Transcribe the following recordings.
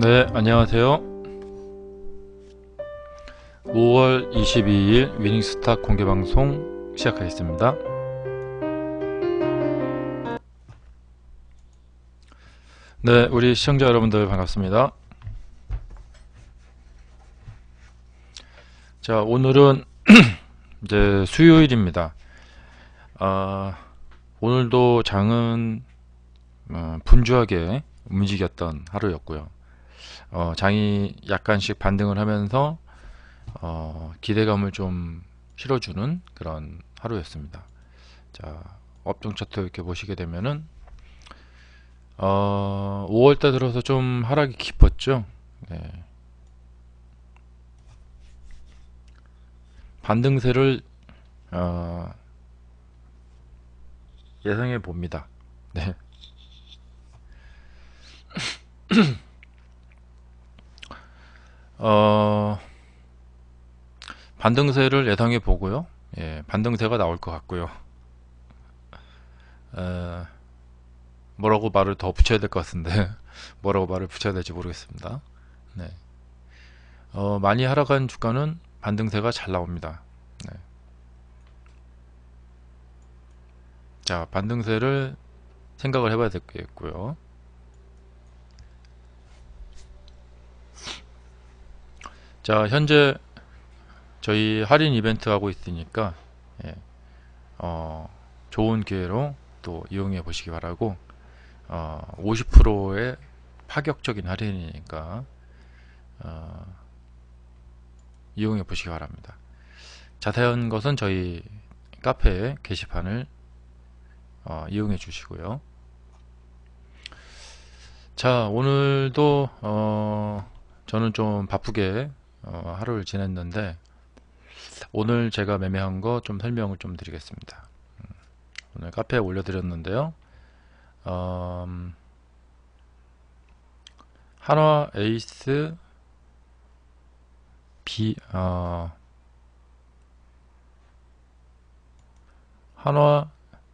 네, 안녕하세요. 5월 22일 위닝스탁 공개방송 시작하겠습니다. 네, 우리 시청자 여러분들 반갑습니다. 자, 오늘은 이제 수요일입니다. 오늘도 장은 분주하게 움직였던 하루였고요. 장이 약간씩 반등을 하면서 기대감을 좀 실어주는 그런 하루였습니다. 자, 업종 차트 이렇게 보시게 되면은 5월달 들어서 좀 하락이 깊었죠. 네. 반등세를 예상해 봅니다. 네. 반등세를 예상해 보고요. 예, 반등세가 나올 것 같고요. 뭐라고 말을 더 붙여야 될 것 같은데 뭐라고 말을 붙여야 될지 모르겠습니다. 네. 많이 하락한 주가는 반등세가 잘 나옵니다. 네. 자, 반등세를 생각을 해봐야 되겠고요. 자, 현재 저희 할인 이벤트 하고 있으니까 예, 좋은 기회로 또 이용해 보시기 바라고 50%의 파격적인 할인이니까 이용해 보시기 바랍니다. 자세한 것은 저희 카페 게시판을 이용해 주시고요. 자, 오늘도 저는 좀 바쁘게 하루를 지냈는데 오늘 제가 매매한 거 좀 설명을 좀 드리겠습니다. 오늘 카페에 올려드렸는데요. 한화 에이스 한화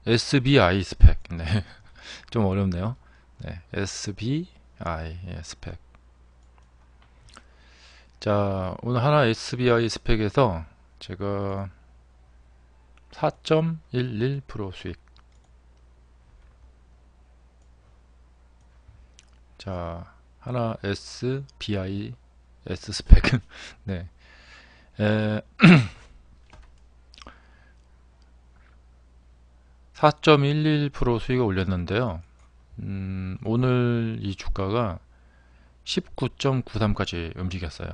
SBI 스펙. 네. 좀 어렵네요. 네. SBI 스펙. 자, 오늘 한화 SBI 스펙에서 제가 4.11% 수익. 자, 하나 SBI S 스펙은 네. 4.11% 수익을 올렸는데요. 오늘 이 주가가 19.93까지 움직였어요.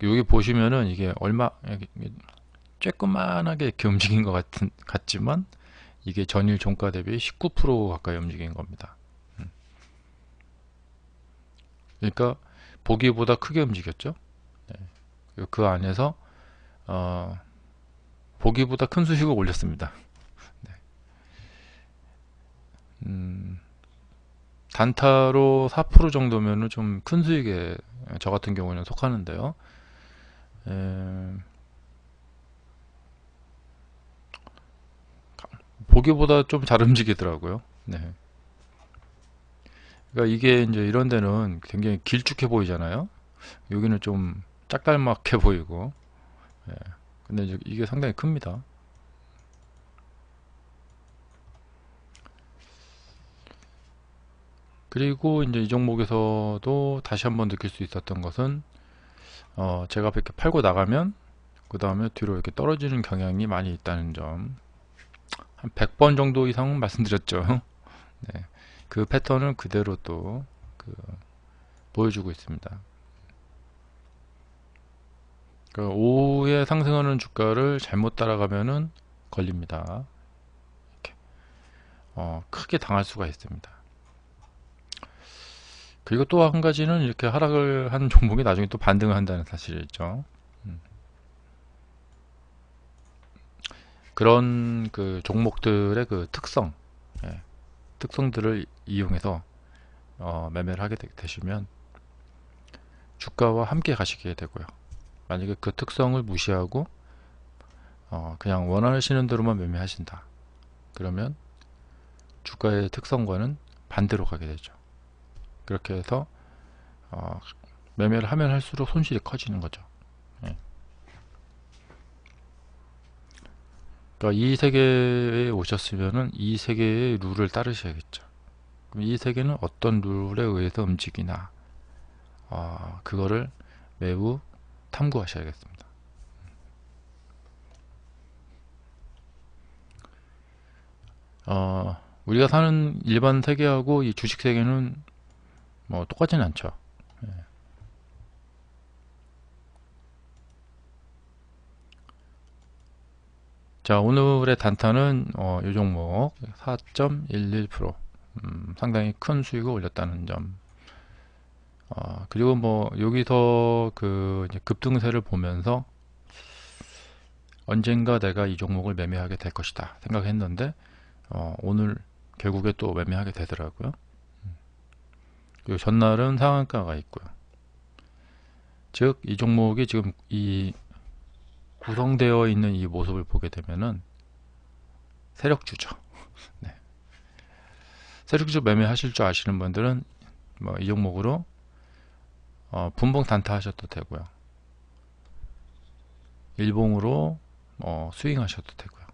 여기 보시면은 이게 얼마 쬐끄만하게 이렇게 움직인 것 같지만 이게 전일 종가 대비 19% 가까이 움직인 겁니다. 그러니까 보기보다 크게 움직였죠. 네. 그 안에서 보기보다 큰 수익을 올렸습니다. 네. 단타로 4% 정도면은 좀 큰 수익에 저 같은 경우는 속하는데요. 보기보다 좀 잘 움직이더라고요. 네. 그러니까 이게 이제 이런 데는 굉장히 길쭉해 보이잖아요. 여기는 좀 짝달막해 보이고. 예. 근데 이제 이게 상당히 큽니다. 그리고 이제 이 종목에서도 다시 한번 느낄 수 있었던 것은 제가 이렇게 팔고 나가면 그 다음에 뒤로 이렇게 떨어지는 경향이 많이 있다는 점. 한 100번 정도 이상 말씀드렸죠. 네. 그 패턴을 그대로 또 보여주고 있습니다. 오후에 상승하는 주가를 잘못 따라가면은 걸립니다. 이렇게 크게 당할 수가 있습니다. 그리고 또 한 가지는 이렇게 하락을 한 종목이 나중에 또 반등을 한다는 사실이 있죠. 그런 그 종목들의 그 특성, 예, 특성들을 이용해서 매매를 하게 되시면 주가와 함께 가시게 되고요. 만약에 그 특성을 무시하고 그냥 원하시는 대로만 매매하신다. 그러면 주가의 특성과는 반대로 가게 되죠. 그렇게 해서 매매를 하면 할수록 손실이 커지는 거죠. 예. 그러니까 이 세계에 오셨으면은 이 세계의 룰을 따르셔야겠죠. 그럼 이 세계는 어떤 룰에 의해서 움직이나, 그거를 매우 탐구하셔야겠습니다. 우리가 사는 일반 세계하고 이 주식 세계는 뭐 똑같지는 않죠. 예. 자, 오늘의 단타는 이 종목 4.11%, 상당히 큰 수익을 올렸다는 점. 그리고 뭐 여기서 그 이제 급등세를 보면서 언젠가 내가 이 종목을 매매하게 될 것이다 생각했는데 오늘 결국에 또 매매하게 되더라고요. 그리고 전날은 상한가가 있고요. 즉 이 종목이 지금 이 구성되어 있는 이 모습을 보게 되면은 세력주죠. 네. 세력주 매매하실 줄 아시는 분들은 뭐 이 종목으로 분봉 단타 하셔도 되고요. 일봉으로 스윙 하셔도 되고요.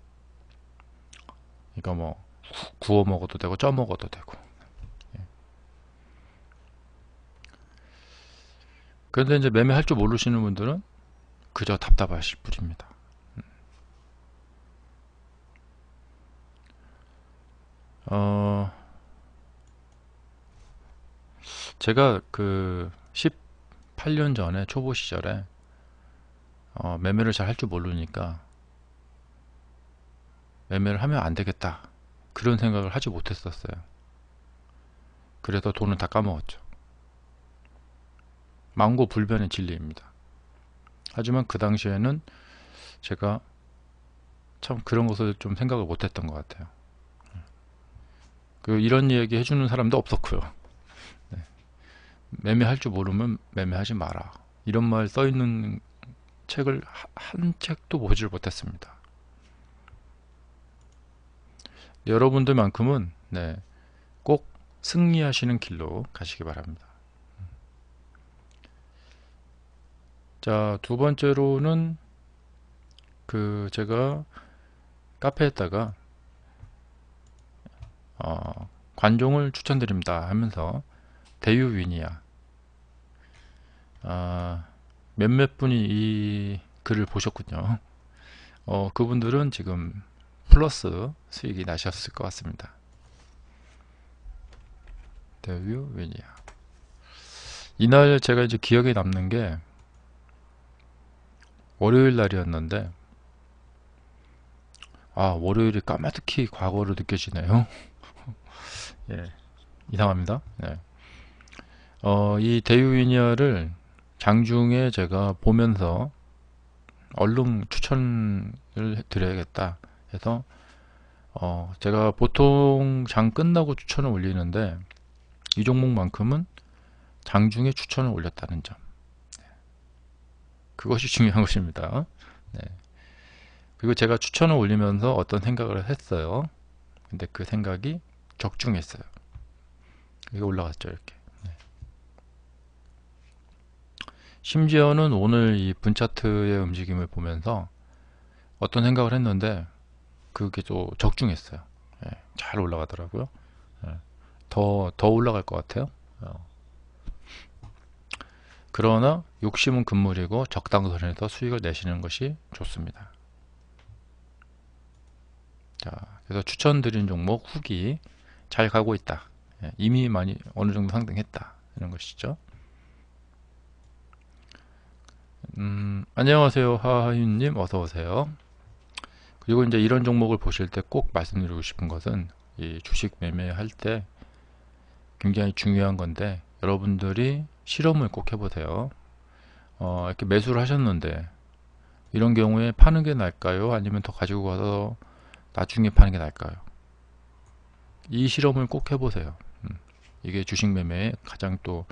그러니까 뭐 구워 먹어도 되고 쪄 먹어도 되고. 그런데 이제 매매할 줄 모르시는 분들은 그저 답답하실 뿐입니다. 제가 그 18년 전에 초보 시절에 매매를 잘 할 줄 모르니까 매매를 하면 안 되겠다 그런 생각을 하지 못했었어요. 그래서 돈은 다 까먹었죠. 망고불변의 진리입니다. 하지만 그 당시에는 제가 참 그런 것을 좀 생각을 못했던 것 같아요. 그 이런 얘기 해주는 사람도 없었고요. 네. 매매할 줄 모르면 매매하지 마라, 이런 말 써있는 책을 한 책도 보질 못했습니다. 여러분들만큼은 꼭 승리하시는 길로 가시기 바랍니다. 자, 두 번째로는 그 제가 카페에다가 관종을 추천드립니다 하면서 대유위니아 몇몇 분이 이 글을 보셨군요. 그분들은 지금 플러스 수익이 나셨을 것 같습니다. 대유위니아, 이날 제가 이제 기억에 남는 게 월요일 날이었는데 월요일이 까마득히 과거로 느껴지네요. 예, 이상합니다. 네. 이 대유위니아를 장중에 제가 보면서 얼른 추천을 드려야겠다 해서 제가 보통 장 끝나고 추천을 올리는데 이 종목만큼은 장중에 추천을 올렸다는 점, 그것이 중요한 것입니다. 네. 그리고 제가 추천을 올리면서 어떤 생각을 했어요. 근데 그 생각이 적중했어요. 이게 올라갔죠, 이렇게. 네. 심지어는 오늘 이 분차트의 움직임을 보면서 어떤 생각을 했는데 그게 또 적중했어요. 네. 잘 올라가더라고요. 네. 더 올라갈 것 같아요. 그러나 욕심은 금물이고 적당선에서 수익을 내시는 것이 좋습니다. 자, 그래서 추천드린 종목 후기 잘 가고 있다. 이미 많이 어느 정도 상승했다, 이런 것이죠. 안녕하세요, 하하윤님, 어서 오세요. 그리고 이제 이런 종목을 보실 때 꼭 말씀드리고 싶은 것은 이 주식 매매할 때 굉장히 중요한 건데 여러분들이 실험을 꼭 해보세요. 이렇게 매수를 하셨는데 이런 경우에 파는 게 나을까요? 아니면 더 가지고 가서 나중에 파는 게 나을까요? 이 실험을 꼭 해보세요. 이게 주식 매매의 가장 또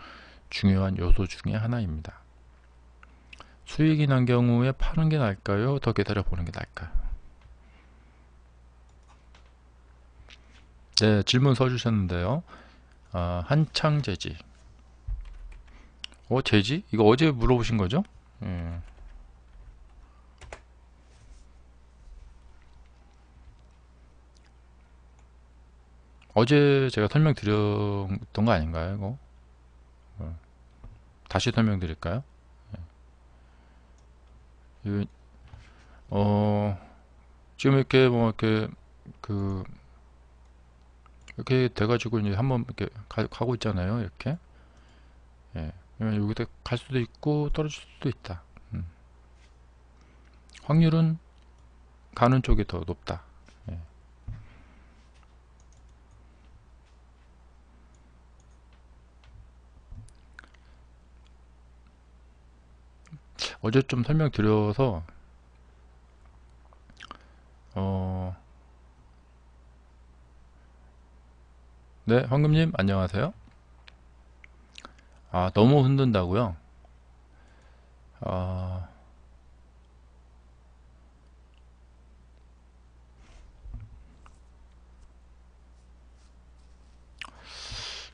중요한 요소 중에 하나입니다. 수익이 난 경우에 파는 게 나을까요? 더 기다려 보는 게 나을까요? 네, 질문 써주셨는데요. 한창재지, 제지? 이거 어제 물어보신 거죠? 예. 어제 제가 설명드렸던 거 아닌가요, 이거? 다시 설명드릴까요? 이거, 어, 지금 이렇게 뭐 이렇게 그 이렇게 돼가지고 이제 한번 이렇게 가고 있잖아요, 이렇게. 예. 여기다 갈 수도 있고 떨어질 수도 있다. 확률은 가는 쪽이 더 높다. 예. 어제 좀 설명드려서 네, 황금님 안녕하세요. 아, 너무 흔든다고요? 아,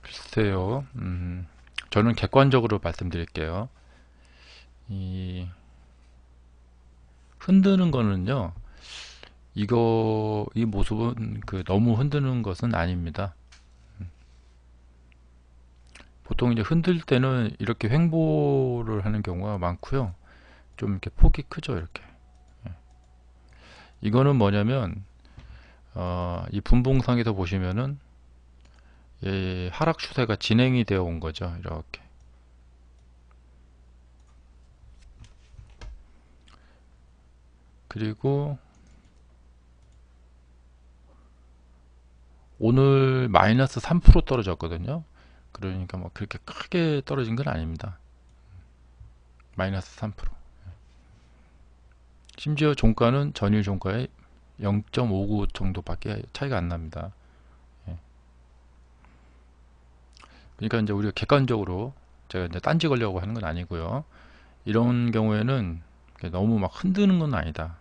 글쎄요. 저는 객관적으로 말씀드릴게요. 이 흔드는 거는요. 이 모습은 너무 흔드는 것은 아닙니다. 보통 이제 흔들 때는 이렇게 횡보를 하는 경우가 많고요. 좀 이렇게 폭이 크죠, 이렇게. 이거는 뭐냐면 이 분봉상에서 보시면은 하락 추세가 진행이 되어 온 거죠, 이렇게. 그리고 오늘 마이너스 3% 떨어졌거든요. 그러니까 뭐 그렇게 크게 떨어진 건 아닙니다. 마이너스 3%. 심지어 종가는 전일 종가의 0.59 정도밖에 차이가 안 납니다. 예. 그러니까 이제 우리가 객관적으로 제가 이제 딴지 걸려고 하는 건 아니고요. 이런 경우에는 너무 막 흔드는 건 아니다.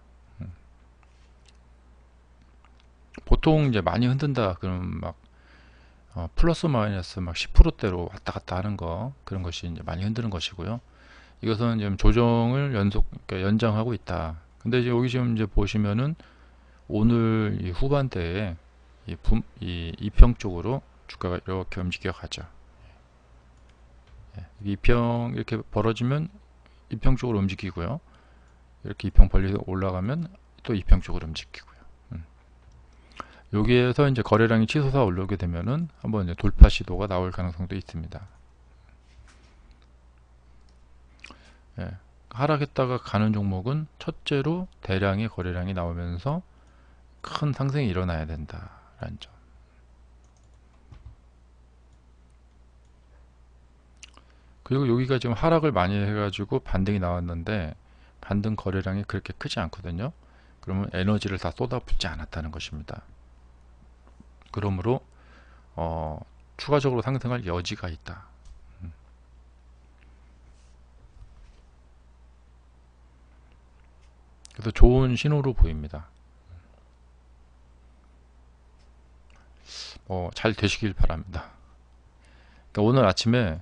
보통 이제 많이 흔든다 그러면 막 플러스 마이너스 막 10%대로 왔다 갔다 하는 거, 그런 것이 이제 많이 흔드는 것이고요. 이것은 지금 조정을 그러니까 연장하고 있다. 근데 이제 여기 지금 이제 보시면은 오늘 이 후반대에 이 이평 쪽으로 주가가 이렇게 움직여 가죠. 예, 이평 이렇게 벌어지면 이평 쪽으로 움직이고요. 이렇게 이평 벌려서 올라가면 또 이평 쪽으로 움직이고요. 여기에서 이제 거래량이 치솟아 올라오게 되면은 한번 이제 돌파 시도가 나올 가능성도 있습니다. 예, 하락했다가 가는 종목은 첫째로 대량의 거래량이 나오면서 큰 상승이 일어나야 된다라는 점. 그리고 여기가 지금 하락을 많이 해가지고 반등이 나왔는데 반등 거래량이 그렇게 크지 않거든요. 그러면 에너지를 다 쏟아붓지 않았다는 것입니다. 그러므로 추가적으로 상승할 여지가 있다. 그래서 좋은 신호로 보입니다. 잘 되시길 바랍니다. 그러니까 오늘 아침에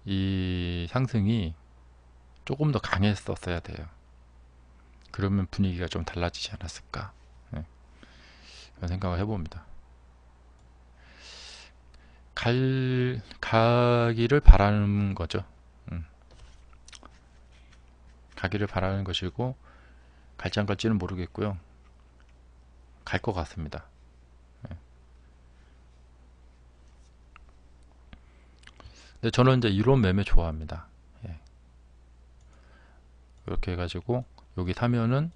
이 상승이 조금 더 강했었어야 돼요. 그러면 분위기가 좀 달라지지 않았을까, 네, 그런 생각을 해봅니다. 가기를 바라는 거죠. 가기를 바라는 것이고 갈지 안 갈지는 모르겠고요. 갈 것 같습니다. 네. 근데 저는 이제 이론 매매 좋아합니다. 예. 이렇게 해가지고 여기 사면은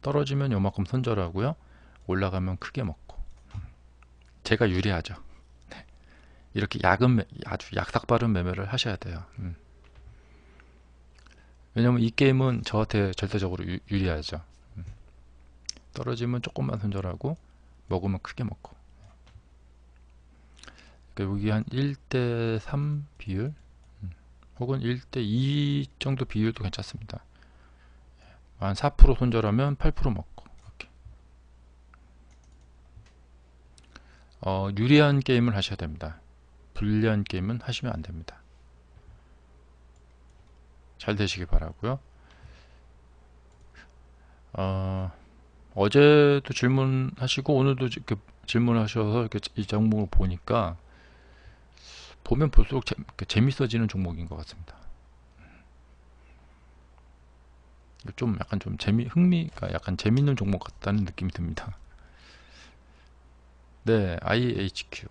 떨어지면 요만큼 손절하고요. 올라가면 크게 먹고. 제가 유리하죠. 네. 이렇게 아주 약삭빠른 매매를 하셔야 돼요. 왜냐면 이 게임은 저한테 절대적으로 유리하죠. 떨어지면 조금만 손절하고 먹으면 크게 먹고. 그러니까 여기 한 1대3 비율 혹은 1대2 정도 비율도 괜찮습니다. 한 4% 손절하면 8% 먹고 이렇게. 유리한 게임을 하셔야 됩니다. 불리한 게임은 하시면 안 됩니다. 잘 되시길 바라고요. 어제도 질문하시고 오늘도 이렇게 질문하셔서 이렇게 이 종목을 보니까 보면 볼수록 재밌어지는 종목인 것 같습니다. 좀 약간 좀 흥미가 약간 재밌는 종목 같다는 느낌이 듭니다. 네, IHQ.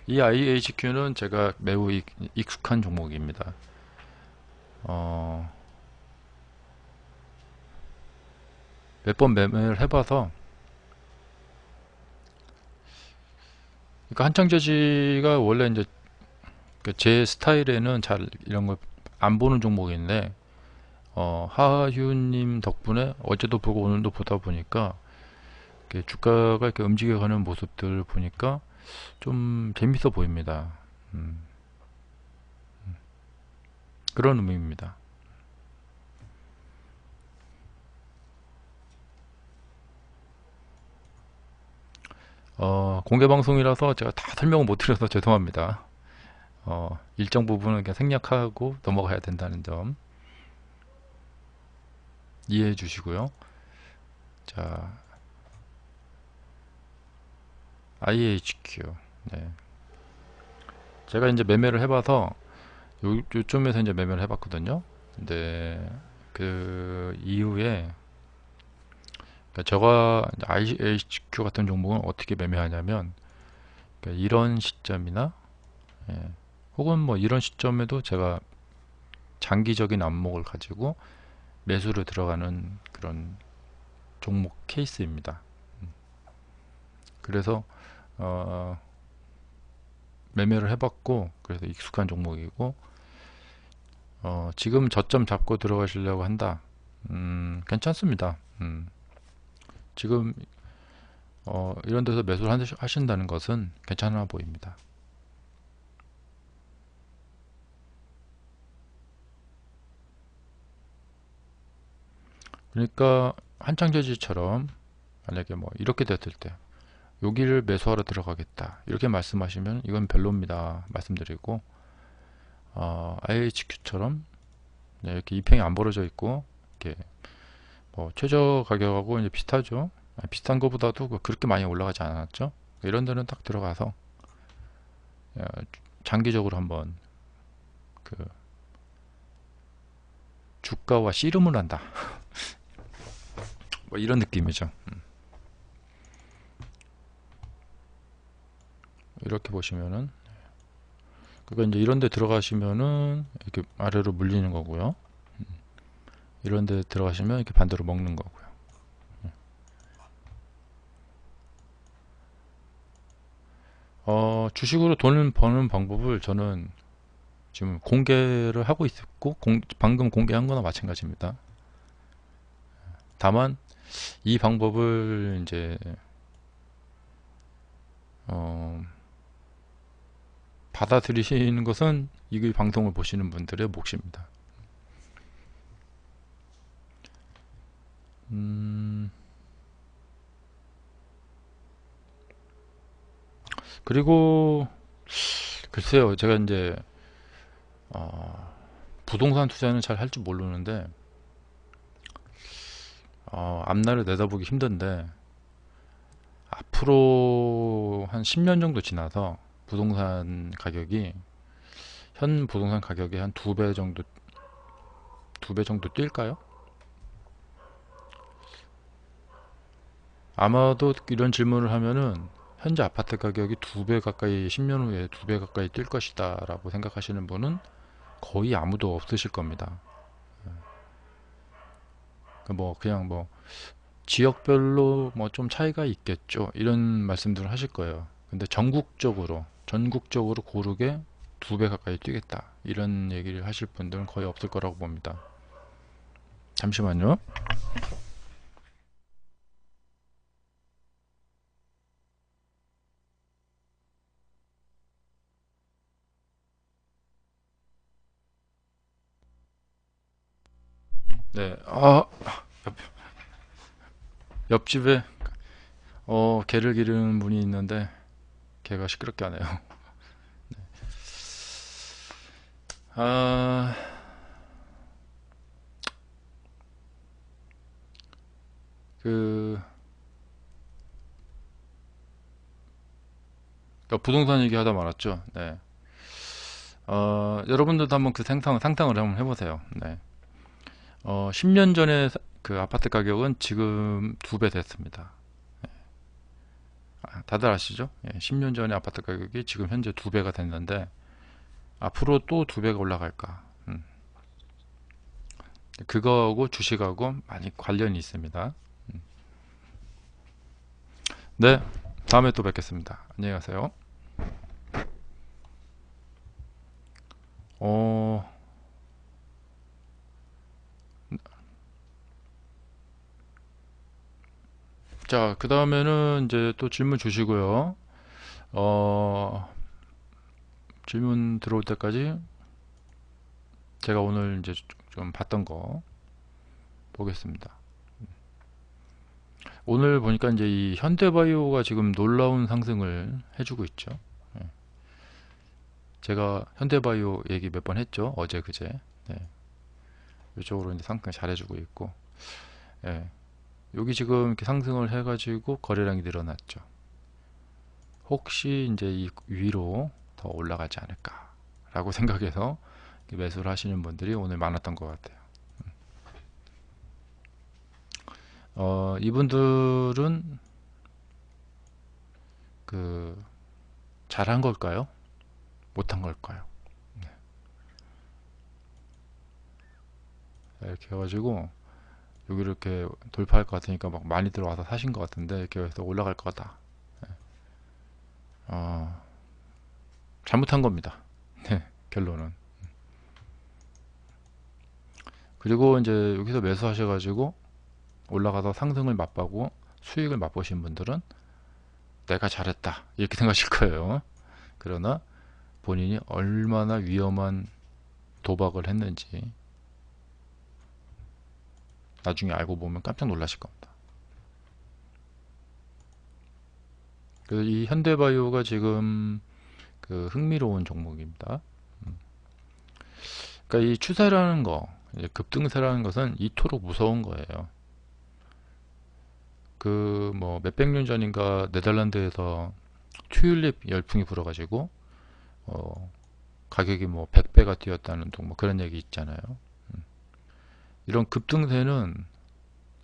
이 IHQ는 제가 매우 익숙한 종목입니다. 몇 번 매매를 해봐서, 그러니까 한창저지가 원래 이제 제 스타일에는 잘 이런 걸 안 보는 종목인데, 하하유님 덕분에 어제도 보고 오늘도 보다 보니까 이렇게 주가가 이렇게 움직여가는 모습들을 보니까 좀 재밌어 보입니다. 그런 의미입니다. 공개 방송이라서 제가 다 설명을 못 드려서 죄송합니다. 일정 부분은 그냥 생략하고 넘어가야 된다는 점 이해해 주시고요. 자, IHQ. 네. 제가 이제 매매를 해봐서 요쯤에서 이제 매매를 해봤거든요. 근데 그 이후에 그러니까 제가 IHQ 같은 종목은 어떻게 매매하냐면 그러니까 이런 시점이나 예, 혹은 뭐 이런 시점에도 제가 장기적인 안목을 가지고 매수를 들어가는 그런 종목 케이스입니다. 그래서 매매를 해봤고 그래서 익숙한 종목이고 지금 저점 잡고 들어가시려고 한다. 괜찮습니다. 지금 이런 데서 매수를 하신다는 것은 괜찮아 보입니다. 그러니까 한창저지처럼 만약에 뭐 이렇게 됐을 때 여기를 매수하러 들어가겠다 이렇게 말씀하시면 이건 별로입니다 말씀드리고 IHQ처럼 이렇게 이평이 안 벌어져 있고 이렇게 뭐 최저 가격하고 이제 비슷하죠. 비슷한 것보다도 그렇게 많이 올라가지 않았죠. 이런 데는 딱 들어가서 장기적으로 한번 그 주가와 씨름을 한다. 뭐 이런 느낌이죠. 이렇게 보시면은 그러니까 이제 이런 데 들어가시면은 이렇게 아래로 물리는 거고요. 이런 데 들어가시면 이렇게 반대로 먹는 거고요. 주식으로 돈을 버는 방법을 저는 지금 공개를 하고 있었고 방금 공개한 거나 마찬가지입니다. 다만 이 방법을 이제 받아들이시는 것은 이 방송을 보시는 분들의 몫입니다. 그리고 글쎄요, 제가 이제 부동산 투자는 잘 할 줄 모르는데 앞날을 내다보기 힘든데 앞으로 한 10년 정도 지나서 부동산 가격이 현 부동산 가격의 한 2배 정도 2배 정도 뛸까요? 아마도 이런 질문을 하면은 현재 아파트 가격이 2배 가까이 10년 후에 2배 가까이 뛸 것이다 라고 생각하시는 분은 거의 아무도 없으실 겁니다. 뭐 그냥 뭐 지역별로 뭐 좀 차이가 있겠죠 이런 말씀들을 하실 거예요. 근데 전국적으로 고르게 2배 가까이 뛰겠다 이런 얘기를 하실 분들은 거의 없을 거라고 봅니다. 잠시만요. 네, 옆집에 개를 기르는 분이 있는데 개가 시끄럽게 하네요. 아, 그 그러니까 부동산 얘기하다 말았죠. 네. 여러분들도 한번 그 상상을 한번 해보세요. 네. 10년 전에 그 아파트 가격은 지금 2배 됐습니다. 다들 아시죠? 예, 10년 전에 아파트 가격이 지금 현재 2배가 됐는데 앞으로 또 2배가 올라갈까? 그거하고 주식하고 많이 관련이 있습니다. 네, 다음에 또 뵙겠습니다. 안녕히 가세요. 어, 자, 그 다음에는 이제 또 질문 주시고요. 어, 질문 들어올 때까지 제가 오늘 이제 좀 봤던 거 보겠습니다. 오늘 보니까 이제 이 현대바이오가 지금 놀라운 상승을 해주고 있죠. 예. 제가 현대바이오 얘기 몇 번 했죠. 어제 그제. 네. 이쪽으로 이제 상승 잘해주고 있고, 예. 여기 지금 이렇게 상승을 해가지고 거래량이 늘어났죠. 혹시 이제 이 위로 더 올라가지 않을까라고 생각해서 매수를 하시는 분들이 오늘 많았던 것 같아요. 이분들은 그 잘한 걸까요? 못한 걸까요? 네. 이렇게 해가지고 여기 이렇게 돌파할 것 같으니까 막 많이 들어와서 사신 것 같은데 이렇게 해서 올라갈 거다. 어, 잘못한 겁니다. 네, 결론은. 그리고 이제 여기서 매수하셔가지고 올라가서 상승을 맛보고 수익을 맛보신 분들은 내가 잘했다 이렇게 생각하실 거예요. 그러나 본인이 얼마나 위험한 도박을 했는지 나중에 알고 보면 깜짝 놀라실 겁니다. 그래서 이 현대바이오가 지금 그 흥미로운 종목입니다. 그러니까 이 추세라는 거, 이제 급등세라는 것은 이토록 무서운 거예요. 그 뭐 몇백 년 전인가 네덜란드에서 튤립 열풍이 불어가지고 가격이 뭐 100배가 뛰었다는 둥 뭐 그런 얘기 있잖아요. 이런 급등세는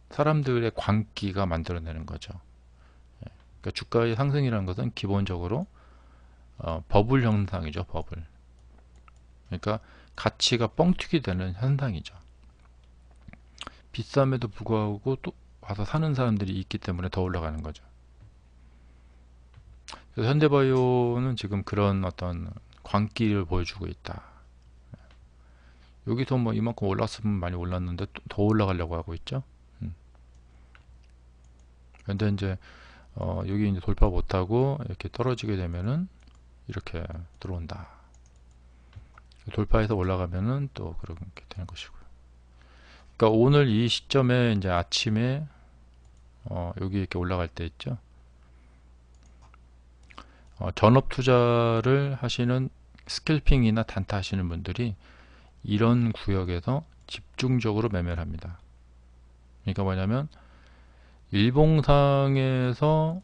사람들의 광기가 만들어내는 거죠. 그러니까 주가의 상승이라는 것은 기본적으로 버블 현상이죠. 버블. 그러니까 가치가 뻥튀기 되는 현상이죠. 비쌈에도 불구하고 또 와서 사는 사람들이 있기 때문에 더 올라가는 거죠. 그래서 현대바이오는 지금 그런 어떤 광기를 보여주고 있다. 여기서 뭐 이만큼 올랐으면 많이 올랐는데 더 올라가려고 하고 있죠. 근데 이제 여기 이제 돌파 못하고 이렇게 떨어지게 되면은 이렇게 들어온다. 돌파해서 올라가면은 또 그렇게 되는 것이고요. 그러니까 오늘 이 시점에 이제 아침에 여기 이렇게 올라갈 때 있죠. 전업 투자를 하시는 스캘핑이나 단타 하시는 분들이 이런 구역에서 집중적으로 매매를 합니다. 그러니까 뭐냐면 일봉상에서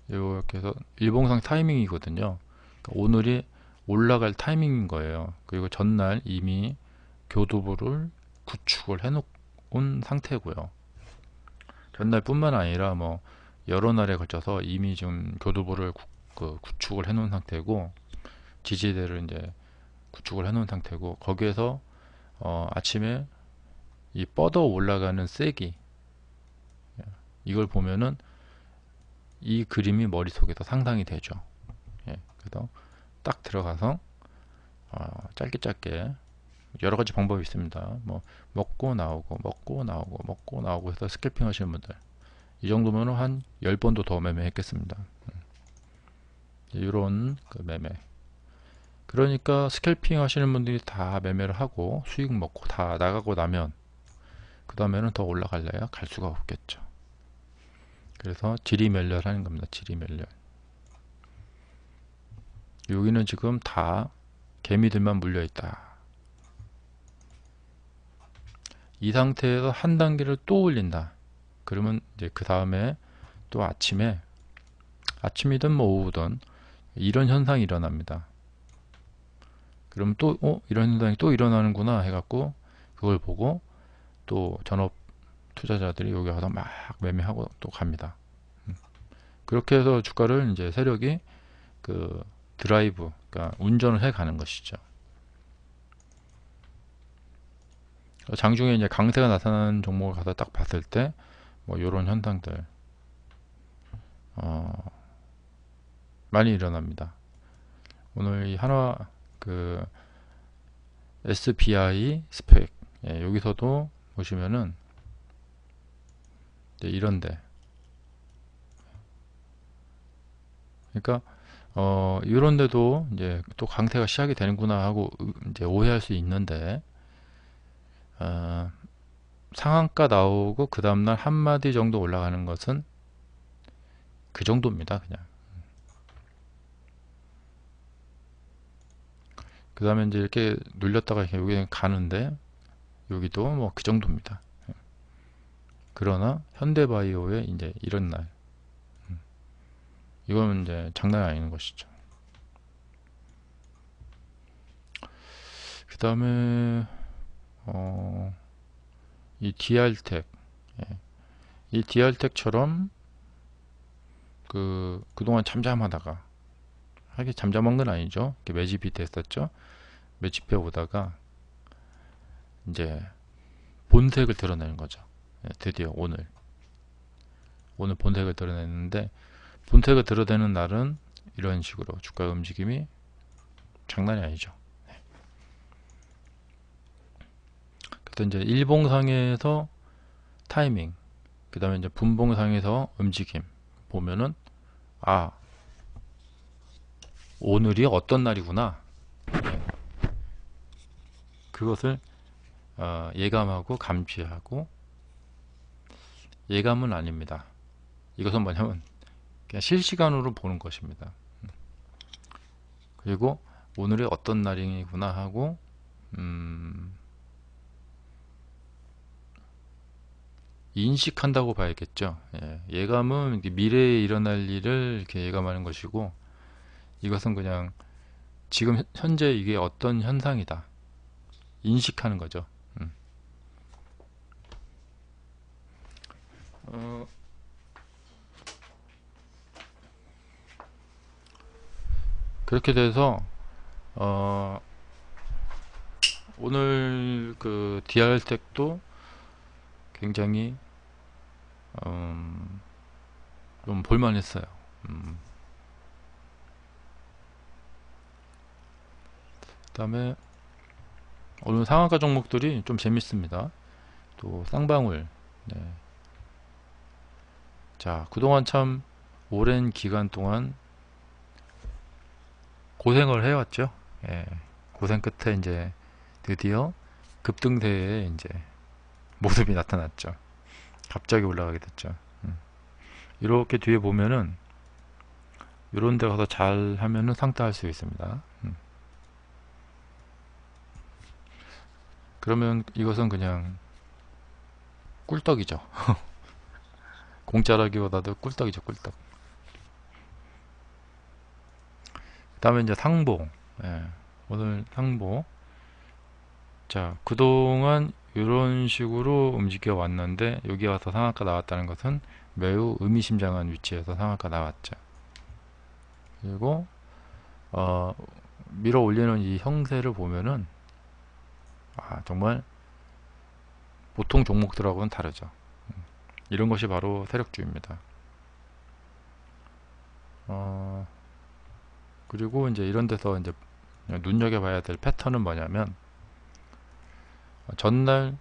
이렇게 해서 일봉상 타이밍이거든요. 그러니까 오늘이 올라갈 타이밍인 거예요. 그리고 전날 이미 교두보를 구축을 해놓은 상태고요. 전날뿐만 아니라 뭐 여러 날에 걸쳐서 이미 지금 교두보를 구축을 해놓은 상태고 지지대를 이제 구축을 해놓은 상태고 거기에서 아침에 이 뻗어 올라가는 세기 이걸 보면은 이 그림이 머릿속에서 상상이 되죠. 예, 그래서 딱 들어가서 짧게 여러 가지 방법이 있습니다. 뭐 먹고 나오고 먹고 나오고 먹고 나오고 해서 스캘핑 하시는 분들 이 정도면 한 10번도 더 매매했겠습니다. 이런 그 매매. 그러니까 스캘핑 하시는 분들이 다 매매를 하고 수익 먹고 다 나가고 나면 그 다음에는 더 올라갈래야 갈 수가 없겠죠. 그래서 지리멸렬 하는 겁니다. 지리멸렬. 여기는 지금 다 개미들만 물려있다. 이 상태에서 한 단계를 또 올린다. 그러면 이제 그 다음에 또 아침이든 뭐 오후든 이런 현상이 일어납니다. 그럼 또 이런 현상이 또 일어나는구나 해갖고 그걸 보고 또 전업 투자자들이 여기 와서 막 매매하고 또 갑니다. 그렇게 해서 주가를 이제 세력이 그 드라이브, 그러니까 운전을 해 가는 것이죠. 장중에 이제 강세가 나타나는 종목을 가서 딱 봤을 때 뭐 이런 현상들 많이 일어납니다. 오늘 이 하나 그 SBI 스펙, 여기서도 보시면은 이제 이런데, 그러니까 이런데도 이제 또 강세가 시작이 되는구나 하고 이제 오해할 수 있는데, 상한가 나오고 그 다음날 한마디 정도 올라가는 것은 그 정도입니다. 그냥 그 다음에 이제 이렇게 눌렸다가 이렇게 여기 가는데 여기도 뭐 그 정도입니다. 그러나 현대바이오의 이제 이런 날, 이건 이제 장난이 아닌 것이죠. 그 다음에 이 DR텍, 이 DR텍처럼 그동안 잠잠하다가, 하긴 잠잠한 건 아니죠. 이렇게 매집이 됐었죠. 매집해 오다가 이제 본색을 드러내는 거죠. 드디어 오늘 본색을 드러냈는데, 본색을 드러내는 날은 이런 식으로 주가 움직임이 장난이 아니죠. 그래서 이제 일봉상에서 타이밍, 그 다음에 이제 분봉상에서 움직임 보면은 오늘이 어떤 날이구나, 그것을 예감하고 감지하고, 예감은 아닙니다. 이것은 뭐냐면 그냥 실시간으로 보는 것입니다. 그리고 오늘이 어떤 날이구나 하고 인식한다고 봐야겠죠. 예감은 미래에 일어날 일을 이렇게 예감하는 것이고, 이것은 그냥 지금 현재 이게 어떤 현상이다, 인식하는 거죠. 그렇게 돼서 오늘 그 DR텍도 굉장히 좀 볼만했어요. 그 다음에 오늘 상한가 종목들이 좀 재밌습니다. 또 쌍방울, 자, 그동안 참 오랜 기간 동안 고생을 해왔죠. 고생 끝에 이제 드디어 급등세에 이제 모습이 나타났죠. 갑자기 올라가게 됐죠. 이렇게 뒤에 보면은 이런 데 가서 잘 하면은 상따할 수 있습니다. 그러면 이것은 그냥 꿀떡이죠. 공짜라기보다도 꿀떡이죠, 꿀떡. 그 다음에 이제 상보, 오늘 상보. 자, 그동안 이런 식으로 움직여 왔는데 여기 와서 상한가 나왔다는 것은 매우 의미심장한 위치에서 상한가 나왔죠. 그리고 밀어 올리는 이 형세를 보면은 정말 보통 종목들하고는 다르죠. 이런 것이 바로 세력주입니다. 그리고 이제 이런 데서 이제 눈여겨봐야 될 패턴은 뭐냐면, 전날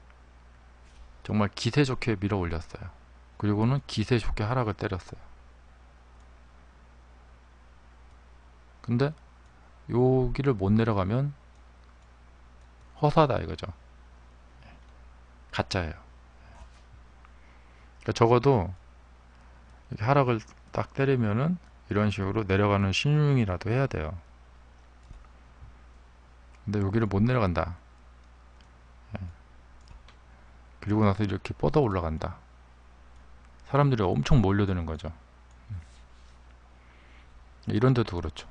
정말 기세 좋게 밀어 올렸어요. 그리고는 기세 좋게 하락을 때렸어요. 근데 여기를 못 내려가면 허사다 이거죠. 가짜예요. 그러니까 적어도 이렇게 하락을 딱 때리면은 이런 식으로 내려가는 신용이라도 해야 돼요. 근데 여기를 못 내려간다. 그리고 나서 이렇게 뻗어 올라간다. 사람들이 엄청 몰려드는 거죠. 이런 데도 그렇죠.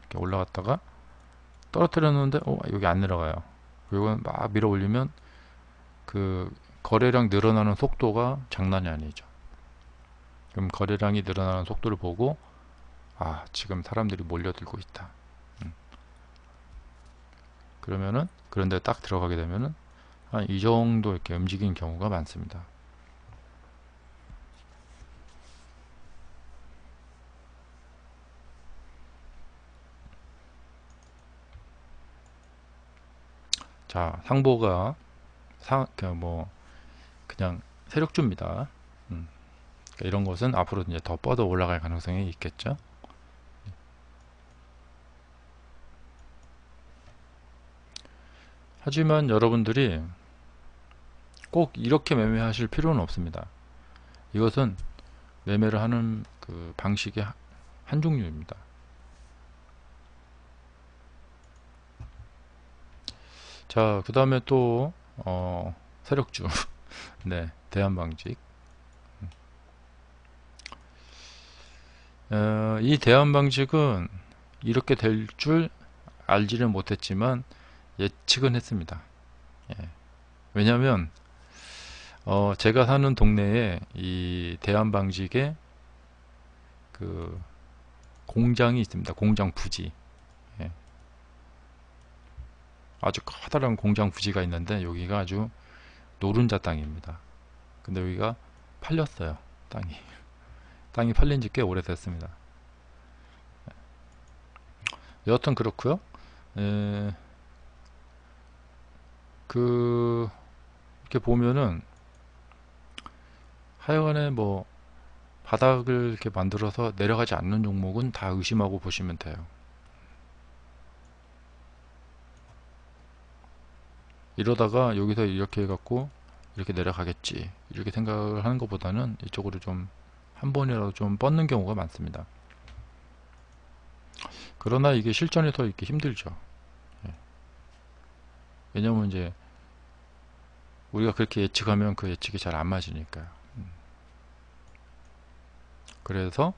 이렇게 올라갔다가 떨어뜨렸는데 여기 안 내려가요. 그리고 막 밀어 올리면 그 거래량 늘어나는 속도가 장난이 아니죠. 그럼 거래량이 늘어나는 속도를 보고 지금 사람들이 몰려들고 있다. 그러면은 그런데 딱 들어가게 되면은 한 이 정도 이렇게 움직이는 경우가 많습니다. 자, 상보가 그냥 세력주입니다. 그러니까 이런 것은 앞으로 이제 더 뻗어 올라갈 가능성이 있겠죠. 하지만 여러분들이 꼭 이렇게 매매하실 필요는 없습니다. 이것은 매매를 하는 그 방식의 한 종류입니다. 자, 그 다음에 또 세력주 네, 대한방직. 이 대한방직은 이렇게 될 줄 알지는 못했지만 예측은 했습니다. 왜냐하면 제가 사는 동네에 이 대한방직의 그 공장이 있습니다. 공장 부지. 아주 커다란 공장 부지가 있는데 여기가 아주 노른자 땅입니다. 근데 여기가 팔렸어요. 땅이 팔린 지 꽤 오래됐습니다. 여하튼 그렇고요. 이렇게 보면은 하여간에 뭐 바닥을 이렇게 만들어서 내려가지 않는 종목은 다 의심하고 보시면 돼요. 이러다가 여기서 이렇게 해갖고 이렇게 내려가겠지 이렇게 생각을 하는 것보다는 이쪽으로 좀 한 번이라도 좀 뻗는 경우가 많습니다. 그러나 이게 실전에서 이렇게 힘들죠. 왜냐면 이제 우리가 그렇게 예측하면 그 예측이 잘 안 맞으니까요. 그래서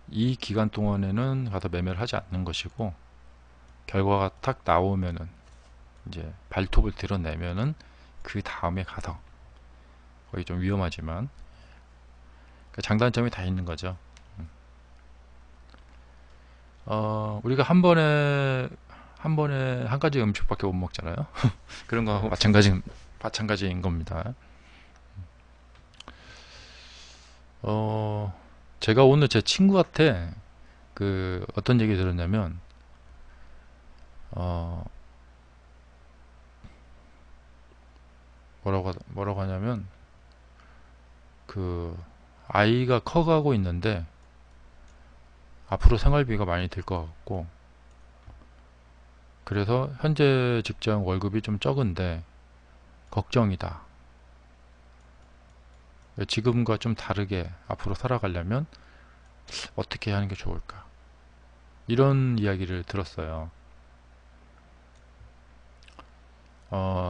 이 기간 동안에는 가서 매매를 하지 않는 것이고, 결과가 탁 나오면은 이제 발톱을 드러내면은 그 다음에 가서, 거의 좀 위험하지만 그 장단점이 다 있는 거죠. 우리가 한 번에 한 가지 음식밖에 못 먹잖아요. 그런 거하고 마찬가지인 겁니다. 제가 오늘 제 친구한테 어떤 얘기 들었냐면, 뭐라고 하냐면, 아이가 커가고 있는데 앞으로 생활비가 많이 들 것 같고, 그래서 현재 직장 월급이 좀 적은데 걱정이다. 지금과 좀 다르게 앞으로 살아가려면 어떻게 하는 게 좋을까? 이런 이야기를 들었어요.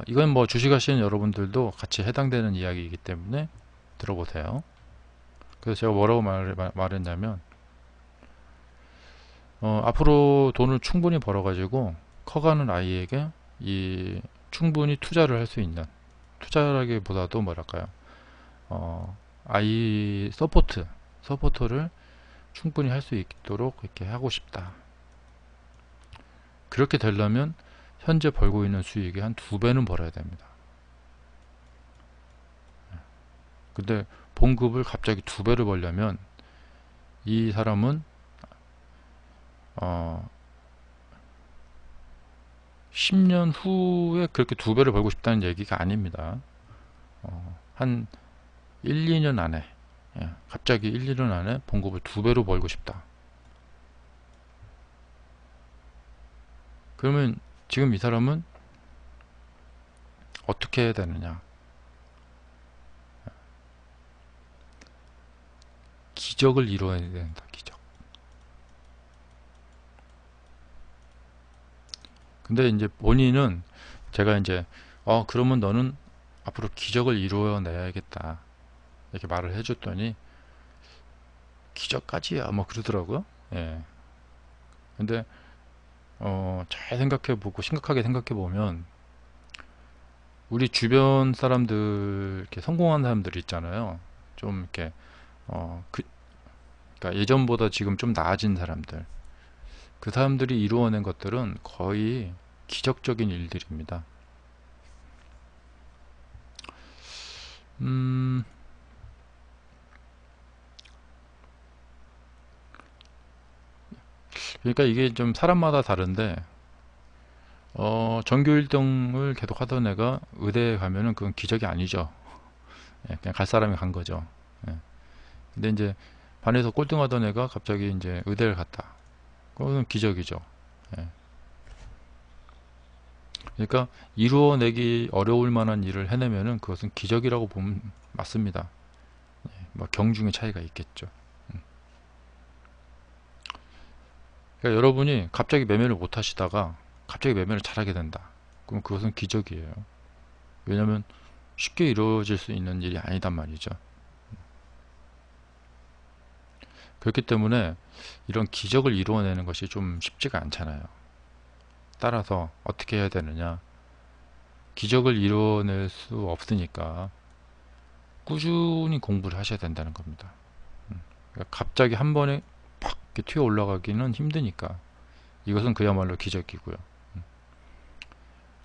이건 뭐 주식하시는 여러분들도 같이 해당되는 이야기이기 때문에 들어보세요. 그래서 제가 뭐라고 말했냐면, 앞으로 돈을 충분히 벌어가지고 커가는 아이에게 충분히 투자를 할 수 있는, 투자라기보다도 뭐랄까요, 아이 서포트를 충분히 할 수 있도록 이렇게 하고 싶다. 그렇게 되려면 현재 벌고 있는 수익의 한 2배는 벌어야 됩니다. 근데 봉급을 갑자기 2배를 벌려면 이 사람은 10년 후에 그렇게 2배를 벌고 싶다는 얘기가 아닙니다. 한 1, 2년 안에, 갑자기 1, 2년 안에 봉급을 2배로 벌고 싶다. 그러면 지금 이 사람은 어떻게 해야 되느냐? 기적을 이루어야 된다. 기적. 근데 이제 본인은 제가 이제 그러면 너는 앞으로 기적을 이루어내야겠다 이렇게 말을 해줬더니 기적까지야 뭐 그러더라고요. 예. 근데 잘 생각해보고 심각하게 생각해보면 우리 주변 사람들 이렇게 성공한 사람들 있잖아요. 좀 이렇게 그러니까 예전보다 지금 좀 나아진 사람들, 그 사람들이 이루어낸 것들은 거의 기적적인 일들입니다. 음, 그러니까 이게 좀 사람마다 다른데 전교 1등을 계속 하던 애가 의대에 가면은 그건 기적이 아니죠. 예, 그냥 갈 사람이 간 거죠. 예. 근데 이제 반에서 꼴등하던 애가 갑자기 이제 의대를 갔다. 그건 기적이죠. 예. 그러니까 이루어내기 어려울 만한 일을 해내면은 그것은 기적이라고 보면 맞습니다. 뭐 경중의 차이가 있겠죠. 그러니까 여러분이 갑자기 매매를 못 하시다가 갑자기 매매를 잘하게 된다. 그럼 그것은 기적이에요. 왜냐면 쉽게 이루어질 수 있는 일이 아니단 말이죠. 그렇기 때문에 이런 기적을 이루어내는 것이 좀 쉽지가 않잖아요. 따라서 어떻게 해야 되느냐? 기적을 이루어낼 수 없으니까 꾸준히 공부를 하셔야 된다는 겁니다. 그러니까 갑자기 한 번에 팍 이렇게 튀어 올라가기는 힘드니까 이것은 그야말로 기적이고요.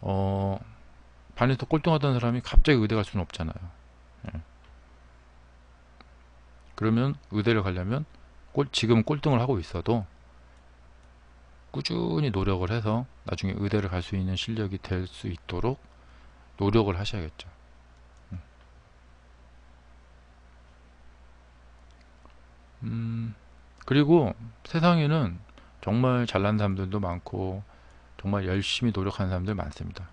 어, 반에서 꼴등하던 사람이 갑자기 의대 갈 수는 없잖아요. 예. 그러면 의대를 가려면 지금 꼴등을 하고 있어도 꾸준히 노력을 해서 나중에 의대를 갈 수 있는 실력이 될 수 있도록 노력을 하셔야겠죠. 그리고 세상에는 정말 잘난 사람들도 많고 정말 열심히 노력하는 사람들 많습니다.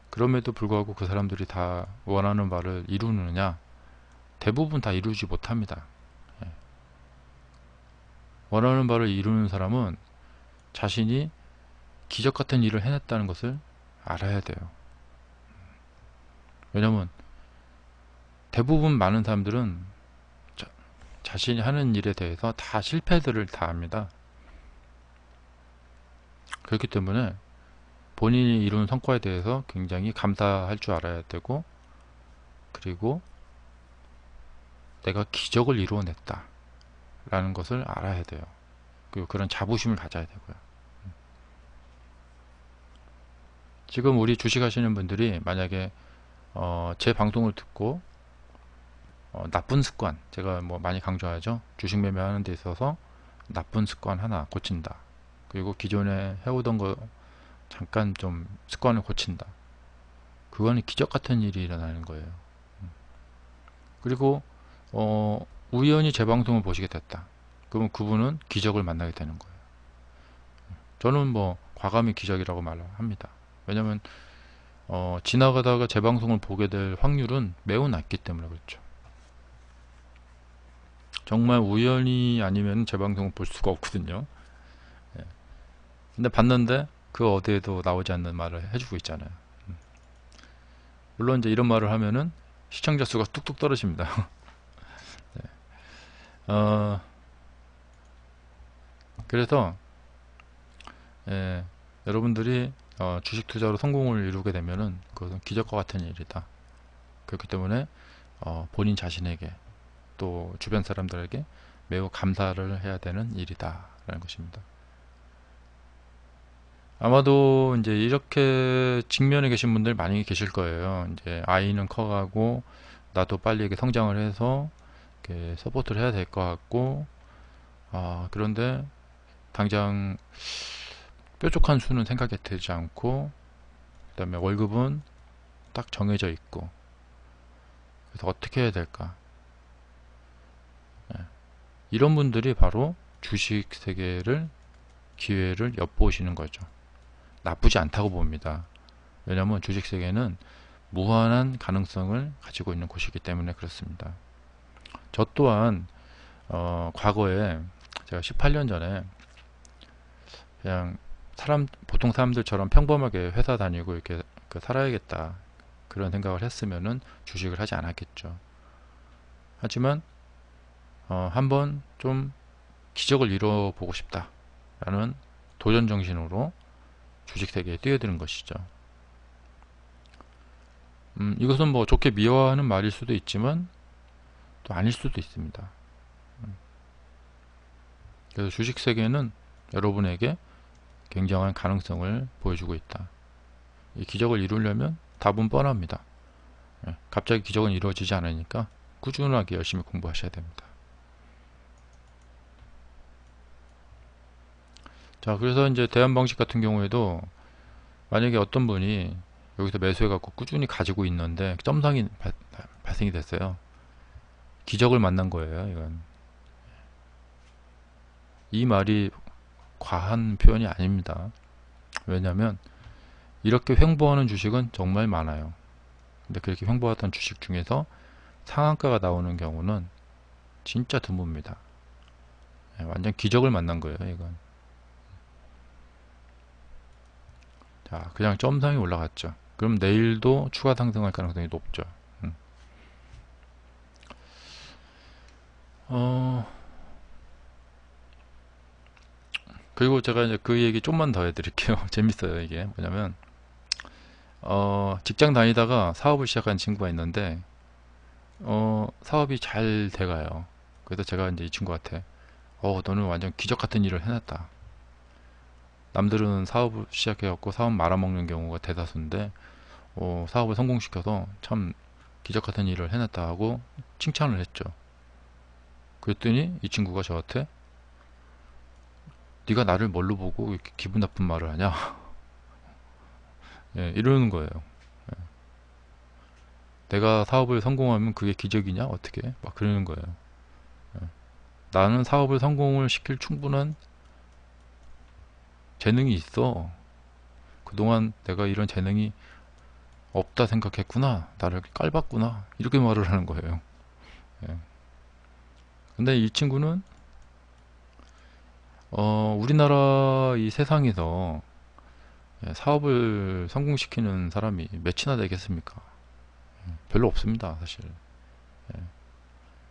그럼에도 불구하고 그 사람들이 다 원하는 바를 이루느냐? 대부분 다 이루지 못합니다. 예. 원하는 바를 이루는 사람은 자신이 기적 같은 일을 해냈다는 것을 알아야 돼요. 왜냐면 대부분 많은 사람들은 자신이 하는 일에 대해서 다 실패들을 다 합니다. 그렇기 때문에 본인이 이룬 성과에 대해서 굉장히 감사할 줄 알아야 되고, 그리고 내가 기적을 이루어냈다 라는 것을 알아야 돼요. 그리고 그런 자부심을 가져야 되고요. 지금 우리 주식 하시는 분들이 만약에 제 방송을 듣고 나쁜 습관, 제가 뭐 많이 강조하죠. 주식 매매하는 데 있어서 나쁜 습관 하나 고친다. 그리고 기존에 해오던 거 잠깐 좀 습관을 고친다. 그거는 기적 같은 일이 일어나는 거예요. 그리고 우연히 제 방송을 보시게 됐다. 그러면 그분은 기적을 만나게 되는 거예요. 저는 뭐 과감히 기적이라고 말합니다. 왜냐면 지나가다가 제 방송을 보게 될 확률은 매우 낮기 때문에 그렇죠. 정말 우연히 아니면 제 방송을 볼 수가 없거든요. 예. 근데 봤는데 그 어디에도 나오지 않는 말을 해주고 있잖아요. 물론 이제 이런 말을 하면은 시청자 수가 뚝뚝 떨어집니다. 네. 어, 그래서 예, 여러분들이 주식 투자로 성공을 이루게 되면은 그것은 기적과 같은 일이다. 그렇기 때문에 본인 자신에게 또 주변 사람들에게 매우 감사를 해야 되는 일이다 라는 것입니다. 아마도 이제 이렇게 직면에 계신 분들 많이 계실 거예요. 이제 아이는 커가고 나도 빨리 이렇게 성장을 해서 이렇게 서포트를 해야 될 것 같고, 그런데 당장 뾰족한 수는 생각이 들지 않고, 그 다음에 월급은 딱 정해져 있고, 그래서 어떻게 해야 될까? 예. 이런 분들이 바로 주식 세계를 기회를 엿보시는 거죠. 나쁘지 않다고 봅니다. 왜냐하면 주식 세계는 무한한 가능성을 가지고 있는 곳이기 때문에 그렇습니다. 저 또한 과거에 제가 18년 전에 그냥 보통 사람들처럼 평범하게 회사 다니고 이렇게 살아야겠다 그런 생각을 했으면은 주식을 하지 않았겠죠. 하지만 한번 좀 기적을 이뤄보고 싶다 라는 도전 정신으로 주식 세계에 뛰어드는 것이죠. 이것은 뭐 좋게 미화하는 말일 수도 있지만 또 아닐 수도 있습니다. 그래서 주식 세계는 여러분에게 굉장한 가능성을 보여주고 있다. 이 기적을 이루려면 답은 뻔합니다. 갑자기 기적은 이루어지지 않으니까 꾸준하게 열심히 공부하셔야 됩니다. 자, 그래서 이제 대한방식 같은 경우에도 만약에 어떤 분이 여기서 매수해 갖고 꾸준히 가지고 있는데 점상이 발생이 됐어요. 기적을 만난 거예요. 이건 이 말이 과한 표현이 아닙니다. 왜냐하면 이렇게 횡보하는 주식은 정말 많아요. 근데 그렇게 횡보했던 주식 중에서 상한가가 나오는 경우는 진짜 드뭅니다. 완전 기적을 만난 거예요. 이건. 자, 그냥 점상이 올라갔죠. 그럼 내일도 추가 상승할 가능성이 높죠. 그리고 제가 이제 그 얘기 좀만 더 해드릴게요. 재밌어요. 이게 뭐냐면 직장 다니다가 사업을 시작한 친구가 있는데 사업이 잘 돼가요. 그래서 제가 이제 이 친구한테 너는 완전 기적 같은 일을 해놨다. 남들은 사업을 시작해갖고 사업 말아먹는 경우가 대다수인데 사업을 성공시켜서 참 기적 같은 일을 해놨다 하고 칭찬을 했죠. 그랬더니 이 친구가 저한테 네가 나를 뭘로 보고 이렇게 기분 나쁜 말을 하냐 예, 이러는 거예요. 예. 내가 사업을 성공하면 그게 기적이냐 어떻게 막 그러는 거예요. 예. 나는 사업을 성공을 시킬 충분한 재능이 있어. 그동안 내가 이런 재능이 없다 생각했구나. 나를 깔봤구나. 이렇게 말을 하는 거예요. 예. 근데 이 친구는 우리나라 이 세상에서 사업을 성공시키는 사람이 몇이나 되겠습니까? 별로 없습니다, 사실.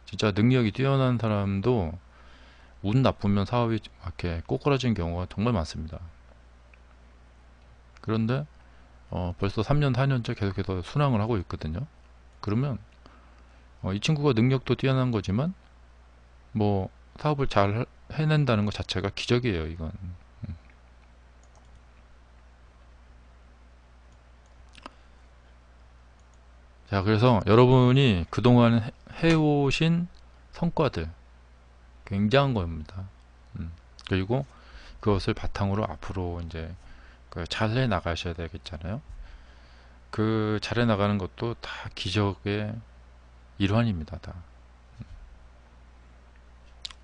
진짜 능력이 뛰어난 사람도 운 나쁘면 사업이 이렇게 꼬꾸라진 경우가 정말 많습니다. 그런데 벌써 3년, 4년째 계속해서 순항을 하고 있거든요. 그러면 이 친구가 능력도 뛰어난 거지만 뭐 사업을 잘 해낸다는 것 자체가 기적이에요, 이건. 자, 그래서 여러분이 그동안 해오신 성과들 굉장한 겁니다. 그리고 그것을 바탕으로 앞으로 이제 잘해 나가셔야 되겠잖아요. 그 잘해 나가는 것도 다 기적의 일환입니다. 다.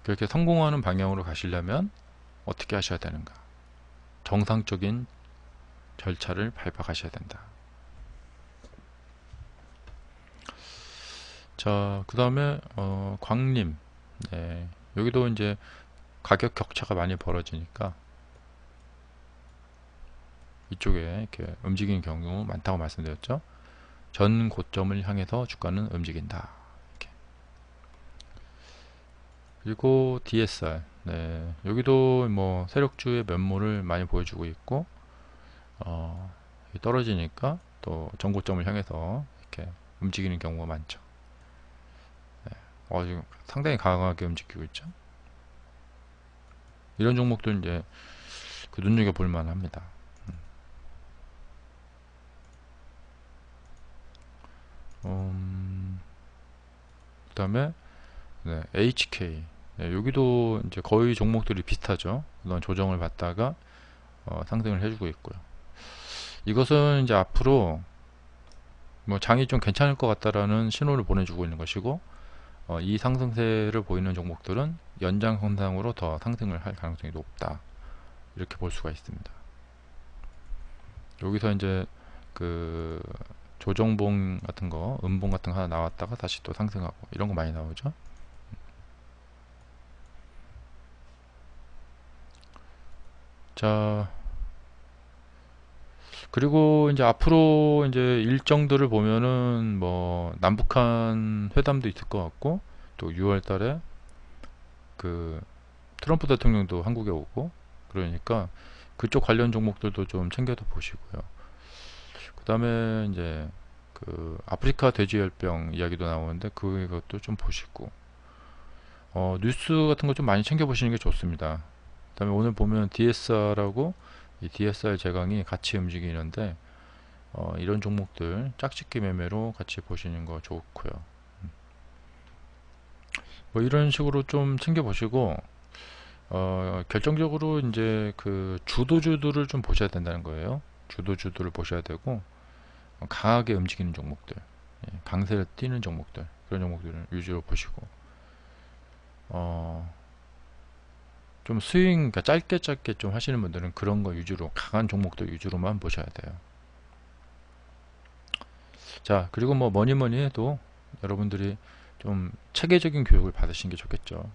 그렇게 성공하는 방향으로 가시려면 어떻게 하셔야 되는가? 정상적인 절차를 밟아 가셔야 된다. 자, 그 다음에 광림. 네, 여기도 이제 가격 격차가 많이 벌어지니까 이쪽에 이렇게 움직이는 경우 많다고 말씀드렸죠. 전 고점을 향해서 주가는 움직인다. 이렇게. 그리고 DSR. 네, 여기도 뭐 세력주의 면모를 많이 보여주고 있고 떨어지니까 또 전고점을 향해서 이렇게 움직이는 경우가 많죠. 네, 지금 상당히 강하게 움직이고 있죠. 이런 종목들 이제 눈여겨 볼 만합니다. 그 다음에 네, HK. 네, 여기도 이제 거의 종목들이 비슷하죠. 그런 조정을 받다가 상승을 해주고 있고요. 이것은 이제 앞으로 뭐 장이 좀 괜찮을 것 같다라는 신호를 보내주고 있는 것이고, 이 상승세를 보이는 종목들은 연장선상으로 더 상승을 할 가능성이 높다. 이렇게 볼 수가 있습니다. 여기서 이제 그 조정봉 같은 거, 음봉 같은 거 하나 나왔다가 다시 또 상승하고 이런 거 많이 나오죠. 자, 그리고 이제 앞으로 이제 일정들을 보면은 뭐 남북한 회담도 있을 것 같고, 또 6월 달에 그 트럼프 대통령도 한국에 오고, 그러니까 그쪽 관련 종목들도 좀 챙겨서 보시고요. 그 다음에 이제 그 아프리카 돼지열병 이야기도 나오는데 그것도 좀 보시고, 뉴스 같은 거 좀 많이 챙겨 보시는 게 좋습니다. 그 다음에 오늘 보면 DSR하고 이 DSR 제강이 같이 움직이는데, 이런 종목들 짝짓기 매매로 같이 보시는 거 좋고요. 뭐 이런 식으로 좀 챙겨 보시고, 결정적으로 이제 그 주도주들을 좀 보셔야 된다는 거예요. 주도주들을 보셔야 되고, 강하게 움직이는 종목들, 강세를 띠는 종목들, 그런 종목들을 위주로 보시고, 좀 스윙, 그러니까 짧게 좀 하시는 분들은 그런 거 위주로, 강한 종목들 위주로만 보셔야 돼요. 자, 그리고 뭐 뭐니 해도 여러분들이 좀 체계적인 교육을 받으시는 게 좋겠죠.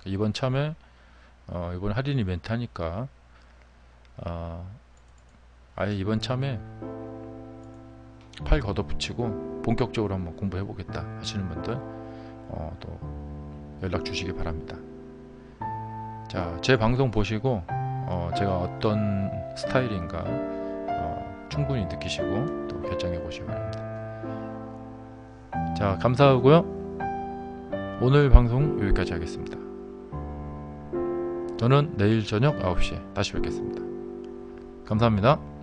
이번 참에 이번 할인 이벤트 하니까 아예 이번 참에 팔 걷어붙이고 본격적으로 한번 공부해 보겠다 하시는 분들 또 연락 주시기 바랍니다. 자, 제 방송 보시고 제가 어떤 스타일인가 충분히 느끼시고 또 결정해 보시기 바랍니다. 자, 감사하고요. 오늘 방송 여기까지 하겠습니다. 저는 내일 저녁 9시에 다시 뵙겠습니다. 감사합니다.